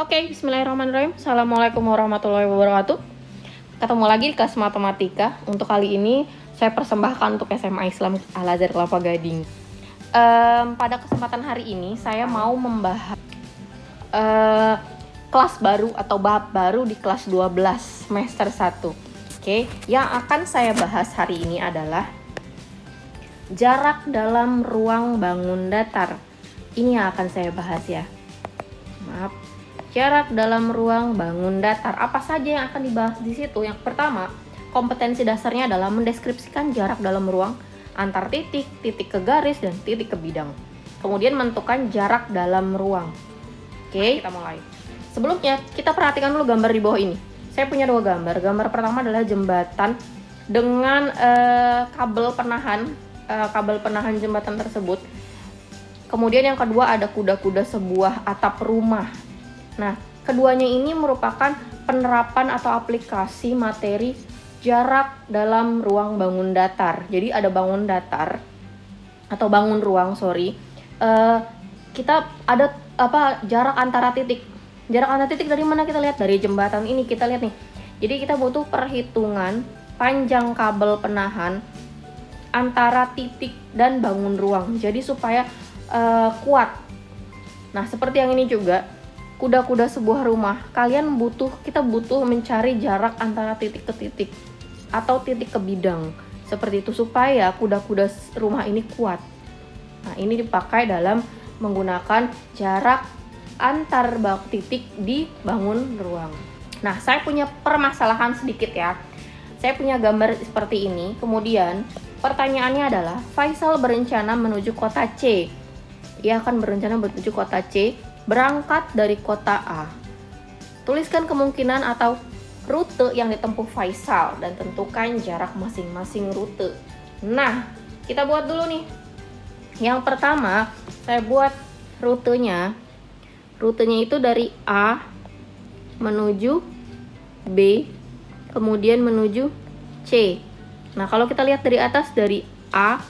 Oke, bismillahirrahmanirrahim. Assalamualaikum warahmatullahi wabarakatuh. Ketemu lagi di kelas matematika. Untuk kali ini saya persembahkan untuk SMA Islam Al-Azhar Kelapa Gading. Pada kesempatan hari ini saya mau membahas kelas baru atau bab baru di kelas 12 semester 1. Oke, yang akan saya bahas hari ini adalah jarak dalam ruang bangun datar. Ini yang akan saya bahas ya. Maaf. Jarak dalam ruang bangun datar. Apa saja yang akan dibahas di situ? Yang pertama, kompetensi dasarnya adalah mendeskripsikan jarak dalam ruang antar titik, titik ke garis, dan titik ke bidang. Kemudian menentukan jarak dalam ruang. Oke, kita mulai. Sebelumnya, kita perhatikan dulu gambar di bawah ini. Saya punya dua gambar. Gambar pertama adalah jembatan dengan kabel penahan jembatan tersebut. Kemudian yang kedua ada kuda-kuda sebuah atap rumah. Nah, keduanya ini merupakan penerapan atau aplikasi materi jarak dalam ruang bangun datar. Jadi ada bangun datar atau bangun ruang, kita ada jarak antara titik. Jarak antara titik dari mana kita lihat? Dari jembatan ini kita lihat nih. Jadi kita butuh perhitungan panjang kabel penahan antara titik dan bangun ruang. Jadi supaya kuat. Nah, seperti yang ini juga, kuda-kuda sebuah rumah. Kita butuh mencari jarak antara titik ke titik atau titik ke bidang. Seperti itu supaya kuda-kuda rumah ini kuat. Nah, ini dipakai dalam menggunakan jarak antar titik di bangun ruang. Nah, saya punya permasalahan sedikit ya. Saya punya gambar seperti ini. Kemudian pertanyaannya adalah Faisal berencana menuju kota C. Ia akan berencana menuju kota C, berangkat dari kota A. Tuliskan kemungkinan atau rute yang ditempuh Faisal dan tentukan jarak masing-masing rute. Nah, kita buat dulu nih. Yang pertama, saya buat rutenya. Rutenya itu dari A menuju B, kemudian menuju C. Nah, kalau kita lihat dari atas, dari A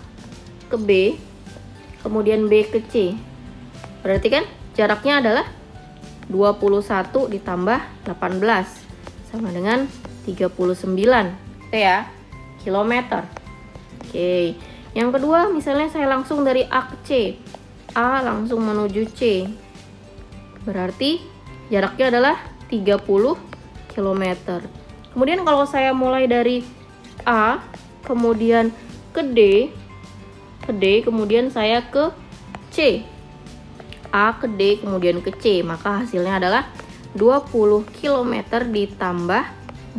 ke B, kemudian B ke C. Berarti kan jaraknya adalah 21 ditambah 18 sama dengan 39. Itu ya, kilometer. Oke. Yang kedua, misalnya saya langsung dari A ke C. A langsung menuju C. Berarti jaraknya adalah 30 km. Kemudian kalau saya mulai dari A, kemudian ke D, kemudian saya ke C. A ke D, kemudian ke C. Maka hasilnya adalah 20 km ditambah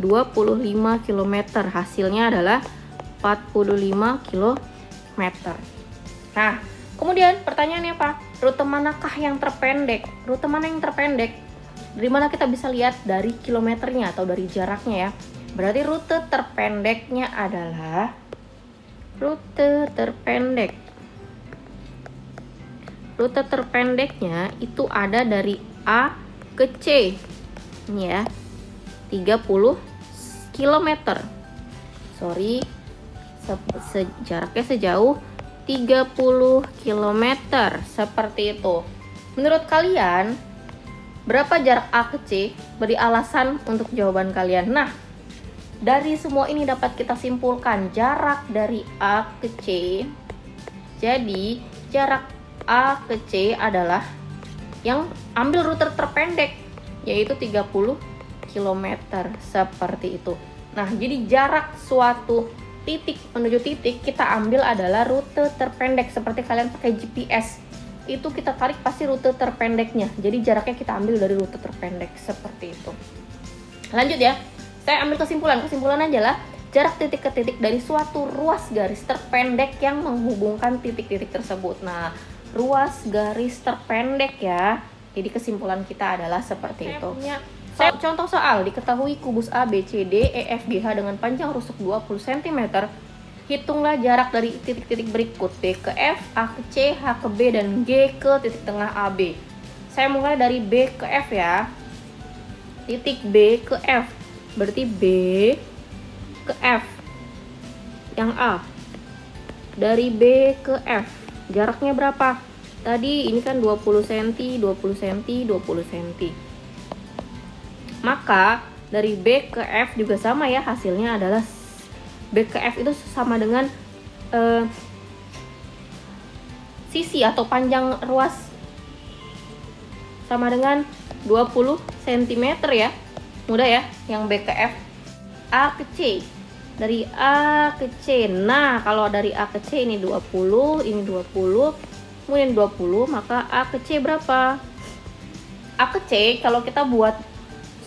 25 km. Hasilnya adalah 45 km. Nah, kemudian pertanyaannya apa? Rute manakah yang terpendek? Rute mana yang terpendek? Dari mana kita bisa lihat? Dari kilometernya atau dari jaraknya ya. Berarti rute terpendeknya adalah rute terpendek. Rute terpendeknya itu ada dari A ke C. Ini ya. 30 km. Jaraknya sejauh 30 km. Seperti itu. Menurut kalian, berapa jarak A ke C? Beri alasan untuk jawaban kalian. Nah, dari semua ini dapat kita simpulkan jarak dari A ke C. Jadi, jarak A ke C adalah yang ambil rute terpendek, yaitu 30 km. Seperti itu. Nah, jadi jarak suatu titik menuju titik kita ambil adalah rute terpendek. Seperti kalian pakai GPS, itu kita tarik pasti rute terpendeknya. Jadi jaraknya kita ambil dari rute terpendek. Seperti itu. Lanjut ya. Saya ambil kesimpulan aja lah. Jarak titik ke titik dari suatu ruas garis terpendek yang menghubungkan titik-titik tersebut. Nah, ruas garis terpendek ya. Jadi kesimpulan kita adalah seperti itu. Contoh soal, diketahui kubus A, B, C, D, E, F, G, H dengan panjang rusuk 20 cm. Hitunglah jarak dari titik-titik berikut. B ke F, A ke C, H ke B, dan G ke titik tengah AB. Saya mulai dari B ke F ya. Titik B ke F. Berarti B ke F. Yang A. Dari B ke F. Jaraknya berapa? Tadi ini kan 20 cm, 20 cm, 20 cm. Maka dari B ke F juga sama ya, hasilnya adalah B ke F itu sama dengan sisi atau panjang ruas sama dengan 20 cm ya. Mudah ya, yang B ke F. A ke C. Dari A ke C. Nah, kalau dari A ke C ini 20, ini 20, kemudian 20, maka A ke C berapa? A ke C kalau kita buat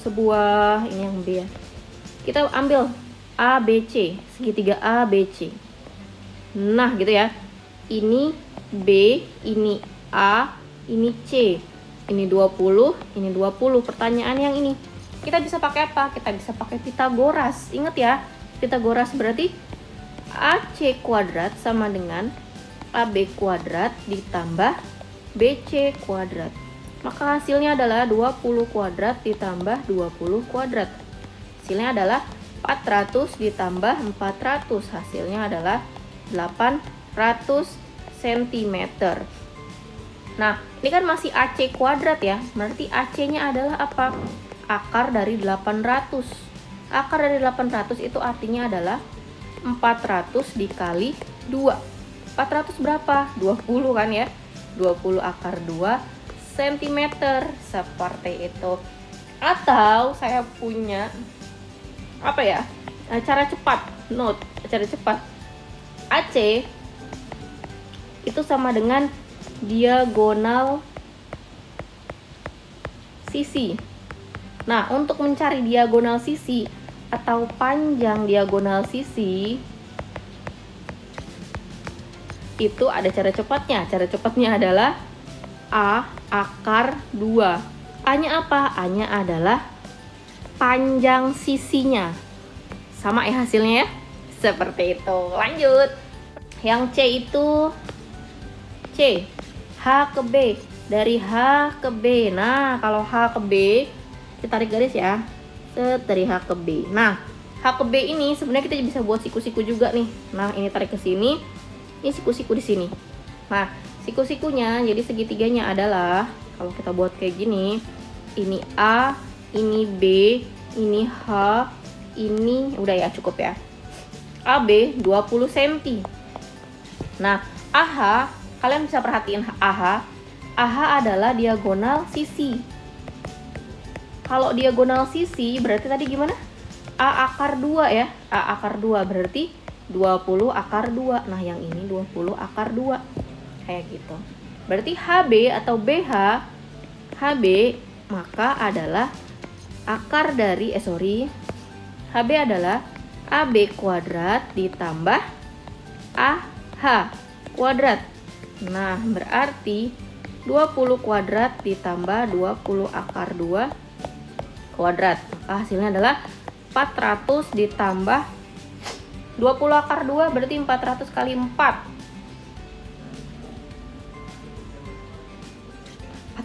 sebuah, ini yang B ya. Kita ambil A, B, C, segitiga A, B, C. Nah, gitu ya. Ini B, ini A, ini C. Ini 20, ini 20. Pertanyaan yang ini, kita bisa pakai apa? Kita bisa pakai Pitagoras. Ingat ya, Pitagoras berarti AC kuadrat sama dengan AB kuadrat ditambah BC kuadrat. Maka hasilnya adalah 20 kuadrat ditambah 20 kuadrat. Hasilnya adalah 400 ditambah 400. Hasilnya adalah 800 cm. Nah, ini kan masih AC kuadrat ya. Berarti AC-nya adalah apa? Akar dari 800. Akar dari 800 itu artinya adalah 400 dikali 2. 400 berapa? 20 kan ya? 20 akar 2 cm. Seperti itu. Atau saya punya apa ya? Cara cepat. Note, cara cepat. AC itu sama dengan diagonal sisi. Nah, untuk mencari diagonal sisi atau panjang diagonal sisi itu ada cara cepatnya. Cara cepatnya adalah A akar 2. A-nya apa? A-nya adalah panjang sisinya. Sama ya hasilnya ya? Seperti itu. Lanjut. Yang C itu C, H ke B. Dari H ke B. Nah, kalau H ke B, kita tarik garis ya. Dari H ke B. Nah, H ke B ini sebenarnya kita bisa buat siku-siku juga nih. Nah, ini tarik ke sini. Ini siku-siku di sini. Nah, siku-sikunya jadi segitiganya adalah kalau kita buat kayak gini, ini A, ini B, ini H, ini udah ya, cukup ya. AB 20 cm. Nah, AH, kalian bisa perhatiin AH. AH adalah diagonal sisi. Kalau diagonal sisi berarti tadi gimana? A akar 2 ya. A akar 2 berarti 20 akar 2. Nah, yang ini 20 akar 2. Kayak gitu. Berarti HB atau BH, HB maka adalah akar dari HB adalah AB kuadrat ditambah AH kuadrat. Nah, berarti 20 kuadrat ditambah 20 akar 2 kuadrat. Maka hasilnya adalah 400 ditambah 20 akar 2 berarti 400 kali 4.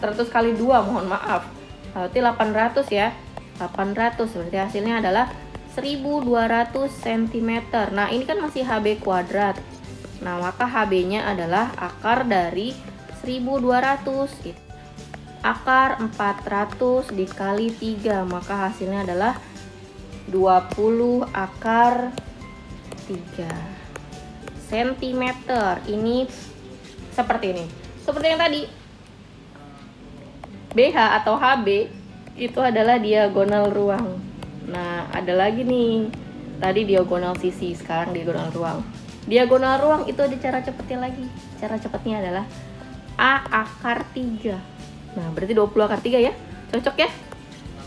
400 kali 2, mohon maaf. Berarti 800 ya. 800 berarti hasilnya adalah 1200 cm. Nah, ini kan masih HB kuadrat. Nah, maka HB-nya adalah akar dari 1200. Akar 400 dikali 3, maka hasilnya adalah 20 akar 3 cm. Ini seperti ini. Seperti yang tadi. BH atau HB itu adalah diagonal ruang. Nah, ada lagi nih. Tadi diagonal sisi, sekarang diagonal ruang. Diagonal ruang itu ada cara cepatnya lagi. Cara cepatnya adalah A akar 3. Nah, berarti 20 akar 3 ya. Cocok ya?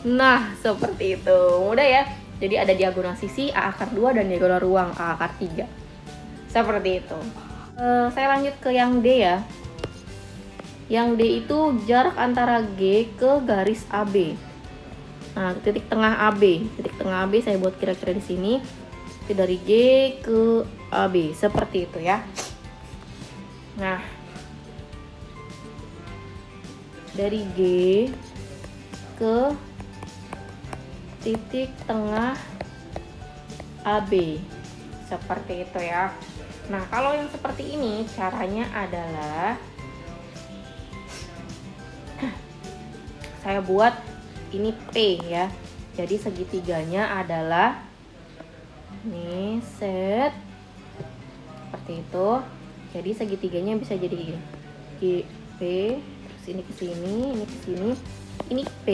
Nah, seperti itu. Mudah ya. Jadi ada diagonal sisi A akar 2 dan diagonal ruang A akar 3. Seperti itu. Saya lanjut ke yang D ya. Yang D itu jarak antara G ke garis AB. Nah, titik tengah AB. Titik tengah AB saya buat kira-kira di sini. Itu dari G ke AB. Seperti itu ya. Nah, dari G ke titik tengah AB. Seperti itu ya. Nah, kalau yang seperti ini caranya adalah saya buat ini P ya. Jadi segitiganya adalah nih, set seperti itu. Jadi segitiganya bisa jadi gini. P, terus ini ke sini, ini ke sini. Ini P,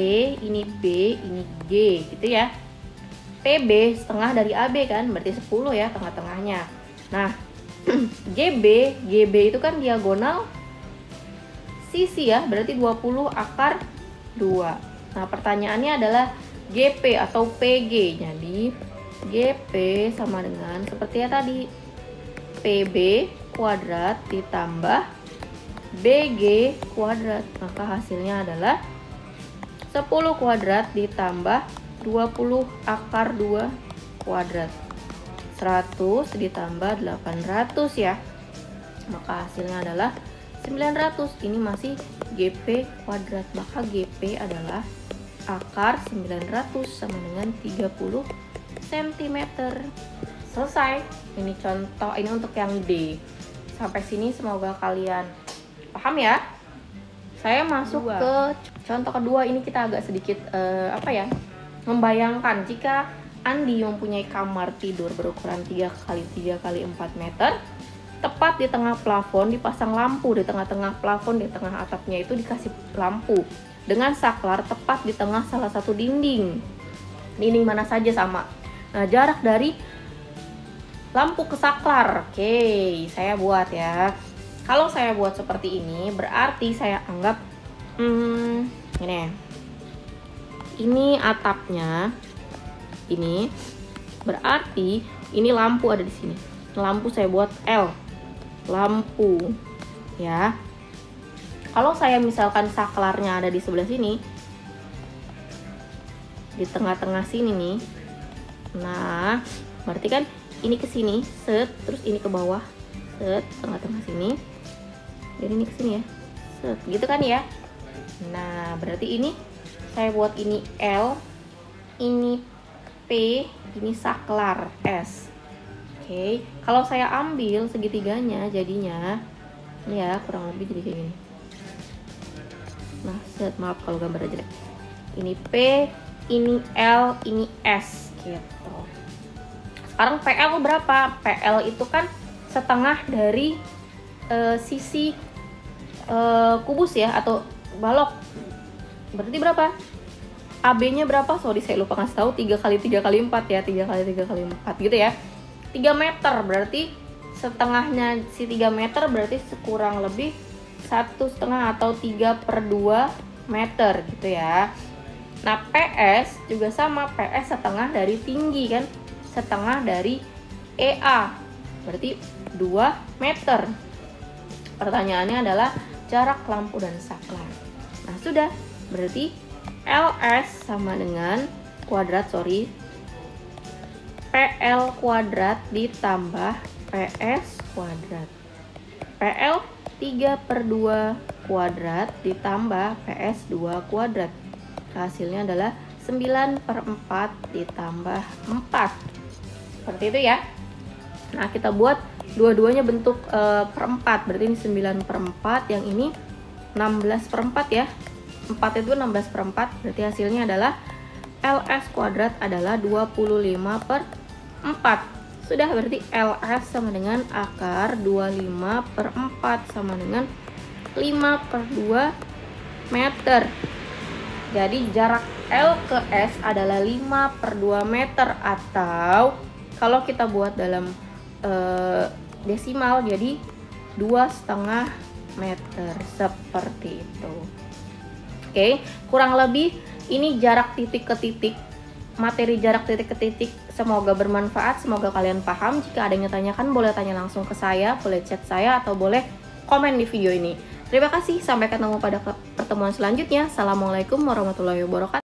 ini B, ini G gitu ya. PB setengah dari AB kan, berarti 10 ya tengah-tengahnya. Nah, GB itu kan diagonal sisi ya, berarti 20 akar 2. Nah, pertanyaannya adalah GP atau PG. Jadi GP sama dengan seperti ya tadi, PB kuadrat ditambah BG kuadrat. Maka hasilnya adalah 10 kuadrat ditambah 20 akar 2 kuadrat. 100 ditambah 800 ya. Maka hasilnya adalah 900. Ini masih GP kuadrat. Maka GP adalah akar 900 sama dengan 30 cm. Selesai. Ini contoh, ini untuk yang D. Sampai sini semoga kalian paham ya. Saya masuk ke contoh kedua. Ini kita agak sedikit membayangkan jika Andi mempunyai kamar tidur berukuran 3x3x4 meter. Tepat di tengah plafon dipasang lampu, di tengah-tengah plafon, di tengah atapnya itu dikasih lampu dengan saklar tepat di tengah salah satu dinding. Dinding mana saja sama. Nah, jarak dari lampu ke saklar. Oke, saya buat ya. Kalau saya buat seperti ini, berarti saya anggap ini atapnya. Ini berarti ini lampu ada di sini. Lampu saya buat L. Lampu ya. Kalau saya misalkan saklarnya ada di sebelah sini, di tengah-tengah sini nih. Nah, berarti kan ini ke sini, set, terus ini ke bawah, set, tengah-tengah sini. Jadi ini ke sini ya. Set, gitu kan ya. Nah, berarti ini saya buat ini L, ini P, ini saklar S. Oke, kalau saya ambil segitiganya jadinya ini ya, kurang lebih jadi kayak gini. Nah, set, maaf kalau gambarnya jelek. Ini P, ini L, ini S gitu. Sekarang PL berapa? PL itu kan setengah dari sisi kubus ya, atau balok. Berarti berapa? AB-nya berapa? Sorry, saya lupa ngasih tahu. 3x3x4 ya, 3x3x4 gitu ya. 3 meter berarti setengahnya si 3 meter berarti kurang lebih 1,5 atau 3/2 meter gitu ya. Nah, PS juga sama, PS setengah dari tinggi kan, setengah dari EA berarti 2 meter. Pertanyaannya adalah jarak lampu dan saklar. Nah, sudah, berarti LS sama dengan PL kuadrat ditambah PS kuadrat. PL 3/2 kuadrat ditambah PS 2 kuadrat. Hasilnya adalah 9/4 ditambah 4. Seperti itu ya. Nah, kita buat dua-duanya bentuk per 4. Berarti ini 9/4, yang ini 16/4 ya. 4 itu 16/4. Berarti hasilnya adalah LS kuadrat adalah 25/4. Sudah, berarti LS sama dengan akar 25/4 sama dengan 5/2 meter. Jadi jarak L ke S adalah 5/2 meter, atau kalau kita buat dalam desimal jadi 2,5 meter seperti itu. Oke, kurang lebih ini jarak titik ke titik, materi jarak titik ke titik. Semoga bermanfaat, semoga kalian paham. Jika ada yang ditanyakan boleh tanya langsung ke saya, boleh chat saya, atau boleh komen di video ini. Terima kasih, sampai ketemu pada pertemuan selanjutnya. Assalamualaikum warahmatullahi wabarakatuh.